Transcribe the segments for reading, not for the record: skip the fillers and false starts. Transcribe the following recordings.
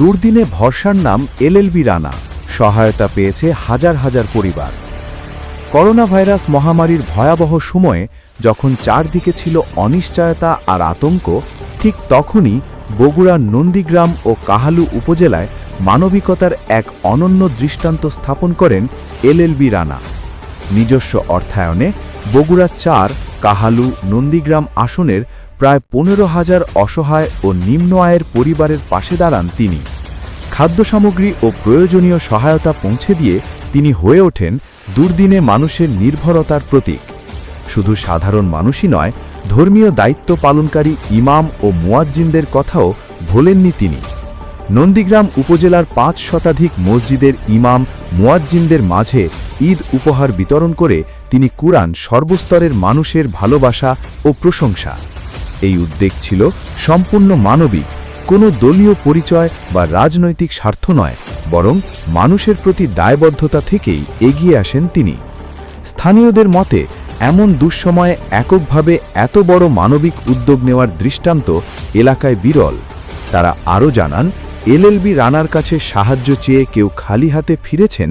দুর্দিনে ভরসার নাম এলএলবি রানা, সহায়তা পেয়েছে হাজার হাজার পরিবার। করোনা ভাইরাস মহামারীর ভয়াবহ সময়ে যখন চারদিকে ছিল অনিশ্চয়তা আর আতঙ্ক, ঠিক তখনই বগুড়ার নন্দীগ্রাম ও কাহালু উপজেলায় মানবিকতার এক অনন্য দৃষ্টান্ত স্থাপন করেন এলএলবি রানা। নিজস্ব অর্থায়নে বগুড়া ৪, কাহালু, নন্দীগ্রাম আসনের প্রায় ১৫,০০০ অসহায় ও নিম্ন আয়ের পরিবারের পাশে দাঁড়ান তিনি। খাদ্য সামগ্রী ও প্রয়োজনীয় সহায়তা পৌঁছে দিয়ে তিনি হয়ে ওঠেন দুর্দিনে মানুষের নির্ভরতার প্রতীক। শুধু সাধারণ মানুষই নয়, ধর্মীয় দায়িত্ব পালনকারী ইমাম ও মুয়াজ্জিনদের কথাও ভোলেননি তিনি। নন্দীগ্রাম উপজেলার ৫ শতাধিক মসজিদের ইমাম মুয়াজ্জিনদের মাঝে ঈদ উপহার বিতরণ করে তিনি কুরআন সর্বস্তরের মানুষের ভালোবাসা ও প্রশংসা। এই উদ্যোগ ছিল সম্পূর্ণ মানবিক, কোনো দলীয় পরিচয় বা রাজনৈতিক স্বার্থ নয়, বরং মানুষের প্রতি দায়বদ্ধতা থেকেই এগিয়ে আসেন তিনি। স্থানীয়দের মতে এমন দুঃসময়ে এককভাবে এত বড় মানবিক উদ্যোগ নেওয়ার দৃষ্টান্ত এলাকায় বিরল। তারা আরও জানান, এলএলবি রানার কাছে সাহায্য চেয়ে কেউ খালি হাতে ফিরেছেন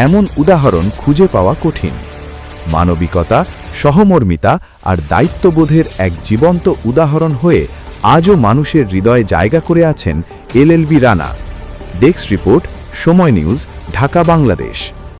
এমন উদাহরণ খুঁজে পাওয়া কঠিন। মানবিকতা, সহমর্মিতা আর দায়িত্ববোধের এক জীবন্ত উদাহরণ হয়ে আজও মানুষের হৃদয়ে জায়গা করে আছেন এলএলবি রানা। ডেস্ক রিপোর্ট, সময় নিউজ, ঢাকা, বাংলাদেশ।